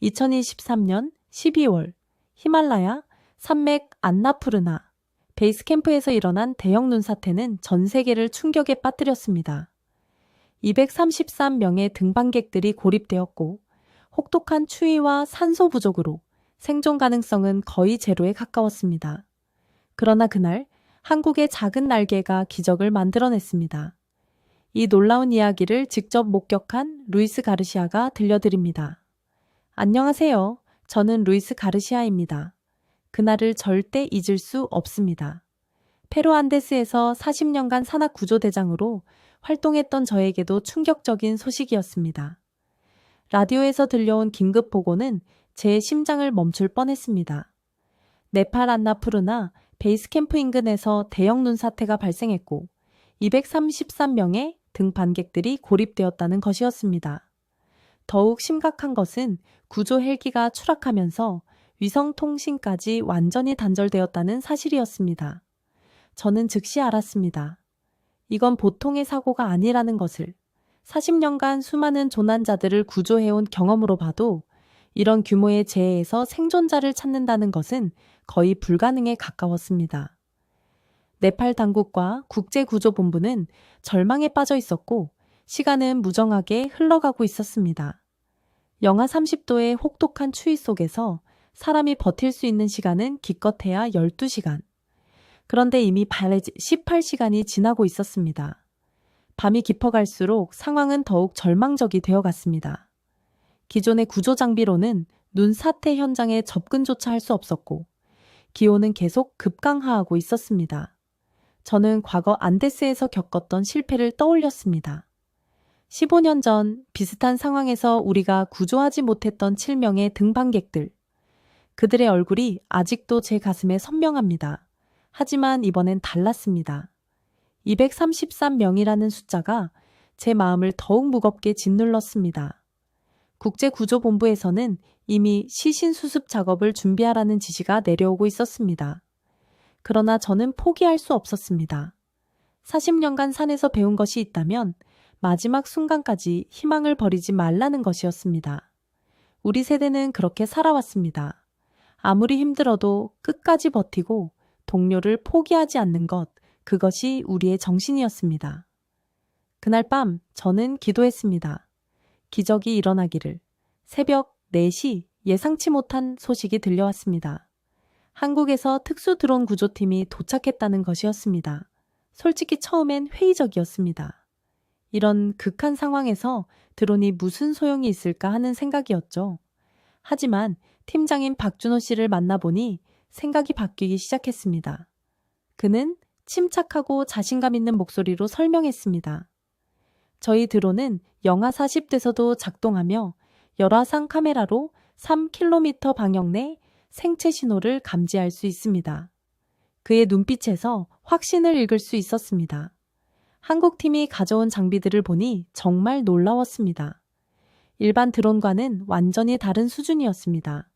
2023년 12월 히말라야 산맥 안나푸르나 베이스 캠프에서 일어난 대형 눈사태는 전 세계를 충격에 빠뜨렸습니다. 233명의 등반객들이 고립되었고 혹독한 추위와 산소 부족으로 생존 가능성은 거의 제로에 가까웠습니다. 그러나 그날 한국의 작은 날개가 기적을 만들어냈습니다. 이 놀라운 이야기를 직접 목격한 루이스 가르시아가 들려드립니다. 안녕하세요. 저는 루이스 가르시아입니다. 그날을 절대 잊을 수 없습니다. 페루 안데스에서 40년간 산악구조대장으로 활동했던 저에게도 충격적인 소식이었습니다. 라디오에서 들려온 긴급 보고는 제 심장을 멈출 뻔했습니다. 네팔 안나푸르나 베이스 캠프 인근에서 대형 눈사태가 발생했고 233명의 등반객들이 고립되었다는 것이었습니다. 더욱 심각한 것은 구조 헬기가 추락하면서 위성 통신까지 완전히 단절되었다는 사실이었습니다. 저는 즉시 알았습니다. 이건 보통의 사고가 아니라는 것을. 40년간 수많은 조난자들을 구조해온 경험으로 봐도 이런 규모의 재해에서 생존자를 찾는다는 것은 거의 불가능에 가까웠습니다. 네팔 당국과 국제구조본부는 절망에 빠져 있었고 시간은 무정하게 흘러가고 있었습니다. 영하 30도의 혹독한 추위 속에서 사람이 버틸 수 있는 시간은 기껏해야 12시간. 그런데 이미 18시간이 지나고 있었습니다. 밤이 깊어갈수록 상황은 더욱 절망적이 되어갔습니다. 기존의 구조 장비로는 눈사태 현장에 접근조차 할 수 없었고 기온은 계속 급강하하고 있었습니다. 저는 과거 안데스에서 겪었던 실패를 떠올렸습니다. 15년 전 비슷한 상황에서 우리가 구조하지 못했던 7명의 등반객들. 그들의 얼굴이 아직도 제 가슴에 선명합니다. 하지만 이번엔 달랐습니다. 233명이라는 숫자가 제 마음을 더욱 무겁게 짓눌렀습니다. 국제구조본부에서는 이미 시신 수습 작업을 준비하라는 지시가 내려오고 있었습니다. 그러나 저는 포기할 수 없었습니다. 40년간 산에서 배운 것이 있다면 마지막 순간까지 희망을 버리지 말라는 것이었습니다. 우리 세대는 그렇게 살아왔습니다. 아무리 힘들어도 끝까지 버티고 동료를 포기하지 않는 것, 그것이 우리의 정신이었습니다. 그날 밤 저는 기도했습니다. 기적이 일어나기를. 새벽 4시 예상치 못한 소식이 들려왔습니다. 한국에서 특수 드론 구조팀이 도착했다는 것이었습니다. 솔직히 처음엔 회의적이었습니다. 이런 극한 상황에서 드론이 무슨 소용이 있을까 하는 생각이었죠. 하지만 팀장인 박준호 씨를 만나보니 생각이 바뀌기 시작했습니다. 그는 침착하고 자신감 있는 목소리로 설명했습니다. 저희 드론은 영하 40도에서도 작동하며 열화상 카메라로 3km 방역 내 생체 신호를 감지할 수 있습니다. 그의 눈빛에서 확신을 읽을 수 있었습니다. 한국팀이 가져온 장비들을 보니 정말 놀라웠습니다. 일반 드론과는 완전히 다른 수준이었습니다.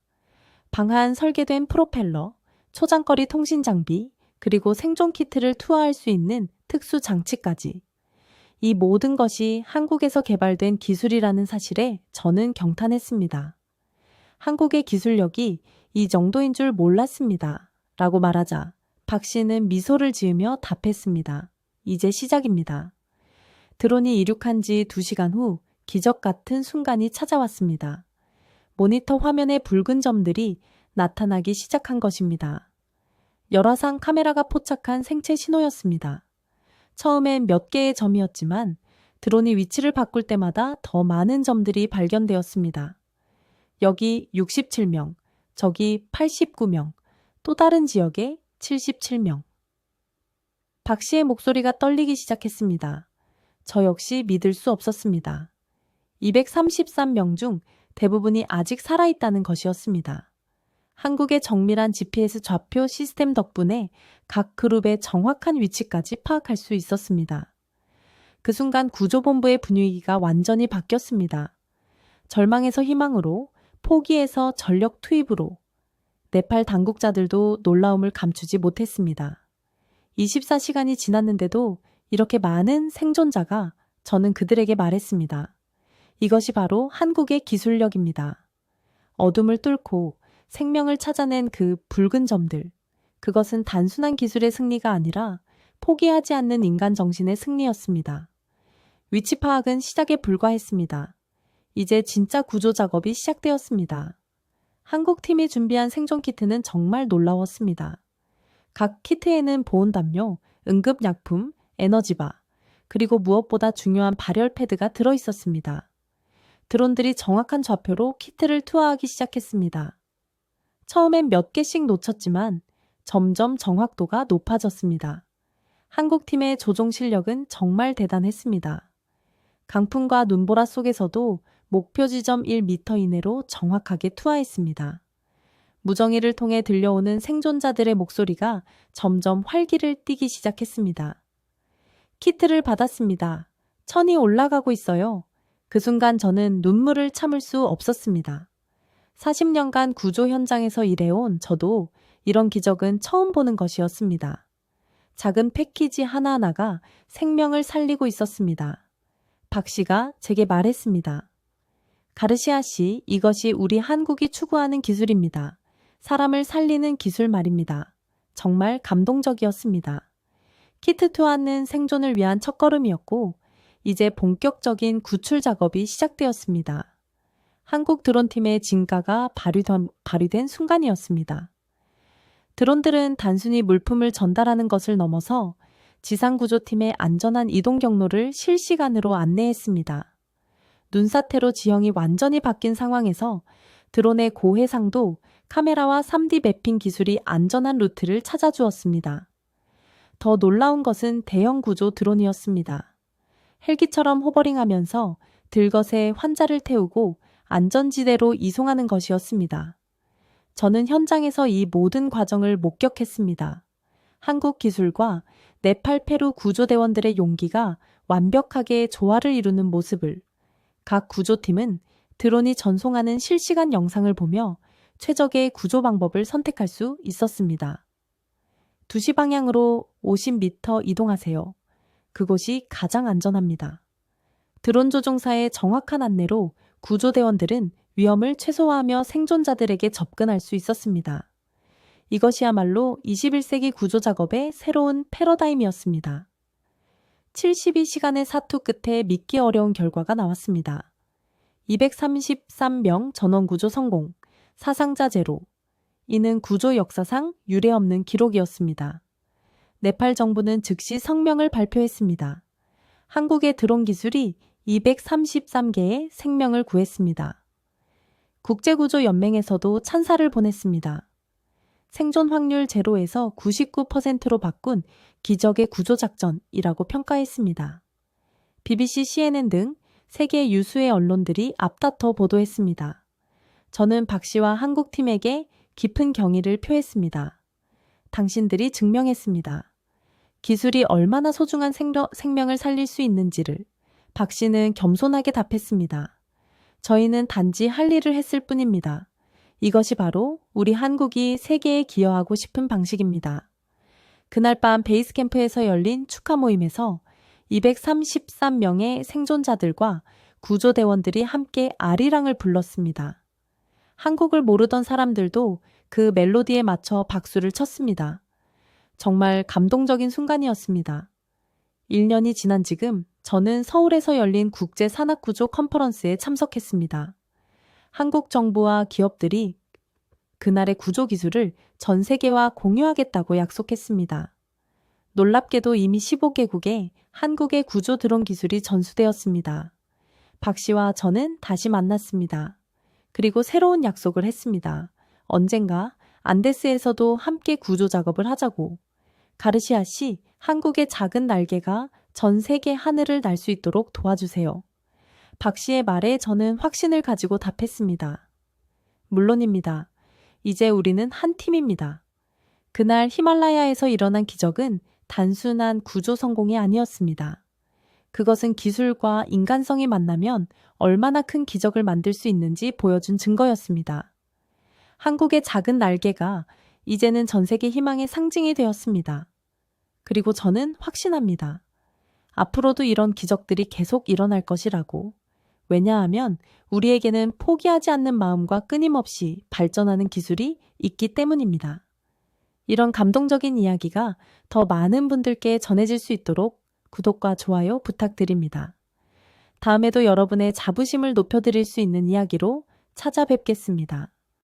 방한 설계된 프로펠러, 초장거리 통신 장비, 그리고 생존 키트를 투하할 수 있는 특수 장치까지. 이 모든 것이 한국에서 개발된 기술이라는 사실에 저는 경탄했습니다. 한국의 기술력이 이 정도인 줄 몰랐습니다. 라고 말하자 박 씨는 미소를 지으며 답했습니다. 이제 시작입니다. 드론이 이륙한 지 2시간 후 기적 같은 순간이 찾아왔습니다. 모니터 화면에 붉은 점들이 나타나기 시작한 것입니다. 열화상 카메라가 포착한 생체 신호였습니다. 처음엔 몇 개의 점이었지만 드론이 위치를 바꿀 때마다 더 많은 점들이 발견되었습니다. 여기 67명, 저기 89명, 또 다른 지역에 77명. 박 씨의 목소리가 떨리기 시작했습니다. 저 역시 믿을 수 없었습니다. 233명 중 대부분이 아직 살아있다는 것이었습니다. 한국의 정밀한 GPS 좌표 시스템 덕분에 각 그룹의 정확한 위치까지 파악할 수 있었습니다. 그 순간 구조본부의 분위기가 완전히 바뀌었습니다. 절망에서 희망으로, 포기에서 전력 투입으로. 네팔 당국자들도 놀라움을 감추지 못했습니다. 24시간이 지났는데도 이렇게 많은 생존자가, 저는 그들에게 말했습니다. 이것이 바로 한국의 기술력입니다. 어둠을 뚫고 생명을 찾아낸 그 붉은 점들. 그것은 단순한 기술의 승리가 아니라 포기하지 않는 인간 정신의 승리였습니다. 위치 파악은 시작에 불과했습니다. 이제 진짜 구조 작업이 시작되었습니다. 한국 팀이 준비한 생존 키트는 정말 놀라웠습니다. 각 키트에는 보온담요, 응급약품, 에너지바, 그리고 무엇보다 중요한 발열 패드가 들어있었습니다. 드론들이 정확한 좌표로 키트를 투하하기 시작했습니다. 처음엔 몇 개씩 놓쳤지만 점점 정확도가 높아졌습니다. 한국팀의 조종 실력은 정말 대단했습니다. 강풍과 눈보라 속에서도 목표 지점 1m 이내로 정확하게 투하했습니다. 무정의를 통해 들려오는 생존자들의 목소리가 점점 활기를 띠기 시작했습니다. 키트를 받았습니다. 천이 올라가고 있어요. 그 순간 저는 눈물을 참을 수 없었습니다. 40년간 구조 현장에서 일해온 저도 이런 기적은 처음 보는 것이었습니다. 작은 패키지 하나하나가 생명을 살리고 있었습니다. 박 씨가 제게 말했습니다. 가르시아 씨, 이것이 우리 한국이 추구하는 기술입니다. 사람을 살리는 기술 말입니다. 정말 감동적이었습니다. 키트 투하는 생존을 위한 첫걸음이었고 이제 본격적인 구출 작업이 시작되었습니다. 한국 드론팀의 진가가 발휘된 순간이었습니다. 드론들은 단순히 물품을 전달하는 것을 넘어서 지상구조팀의 안전한 이동 경로를 실시간으로 안내했습니다. 눈사태로 지형이 완전히 바뀐 상황에서 드론의 고해상도, 카메라와 3D 매핑 기술이 안전한 루트를 찾아주었습니다. 더 놀라운 것은 대형 구조 드론이었습니다. 헬기처럼 호버링하면서 들것에 환자를 태우고 안전지대로 이송하는 것이었습니다. 저는 현장에서 이 모든 과정을 목격했습니다. 한국 기술과 네팔 페루 구조대원들의 용기가 완벽하게 조화를 이루는 모습을 각 구조팀은 드론이 전송하는 실시간 영상을 보며 최적의 구조 방법을 선택할 수 있었습니다. 2시 방향으로 50m 이동하세요. 그곳이 가장 안전합니다. 드론 조종사의 정확한 안내로 구조대원들은 위험을 최소화하며 생존자들에게 접근할 수 있었습니다. 이것이야말로 21세기 구조 작업의 새로운 패러다임이었습니다. 72시간의 사투 끝에 믿기 어려운 결과가 나왔습니다. 233명 전원 구조 성공, 사상자 제로. 이는 구조 역사상 유례없는 기록이었습니다. 네팔 정부는 즉시 성명을 발표했습니다. 한국의 드론 기술이 233개의 생명을 구했습니다. 국제구조연맹에서도 찬사를 보냈습니다. 생존 확률 제로에서 99%로 바꾼 기적의 구조작전이라고 평가했습니다. BBC, CNN 등 세계 유수의 언론들이 앞다퉈 보도했습니다. 저는 박 씨와 한국팀에게 깊은 경의를 표했습니다. 당신들이 증명했습니다. 기술이 얼마나 소중한 생명을 살릴 수 있는지를. 박 씨는 겸손하게 답했습니다. 저희는 단지 할 일을 했을 뿐입니다. 이것이 바로 우리 한국이 세계에 기여하고 싶은 방식입니다. 그날 밤 베이스 캠프에서 열린 축하 모임에서 233명의 생존자들과 구조대원들이 함께 아리랑을 불렀습니다. 한국을 모르던 사람들도 그 멜로디에 맞춰 박수를 쳤습니다. 정말 감동적인 순간이었습니다. 1년이 지난 지금 저는 서울에서 열린 국제 산악구조 컨퍼런스에 참석했습니다. 한국 정부와 기업들이 그날의 구조 기술을 전 세계와 공유하겠다고 약속했습니다. 놀랍게도 이미 15개국에 한국의 구조 드론 기술이 전수되었습니다. 박 씨와 저는 다시 만났습니다. 그리고 새로운 약속을 했습니다. 언젠가 안데스에서도 함께 구조 작업을 하자고. 가르시아 씨, 한국의 작은 날개가 전 세계 하늘을 날 수 있도록 도와주세요. 박 씨의 말에 저는 확신을 가지고 답했습니다. 물론입니다. 이제 우리는 한 팀입니다. 그날 히말라야에서 일어난 기적은 단순한 구조 성공이 아니었습니다. 그것은 기술과 인간성이 만나면 얼마나 큰 기적을 만들 수 있는지 보여준 증거였습니다. 한국의 작은 날개가 이제는 전 세계 희망의 상징이 되었습니다. 그리고 저는 확신합니다. 앞으로도 이런 기적들이 계속 일어날 것이라고. 왜냐하면 우리에게는 포기하지 않는 마음과 끊임없이 발전하는 기술이 있기 때문입니다. 이런 감동적인 이야기가 더 많은 분들께 전해질 수 있도록 구독과 좋아요 부탁드립니다. 다음에도 여러분의 자부심을 높여드릴 수 있는 이야기로 찾아뵙겠습니다.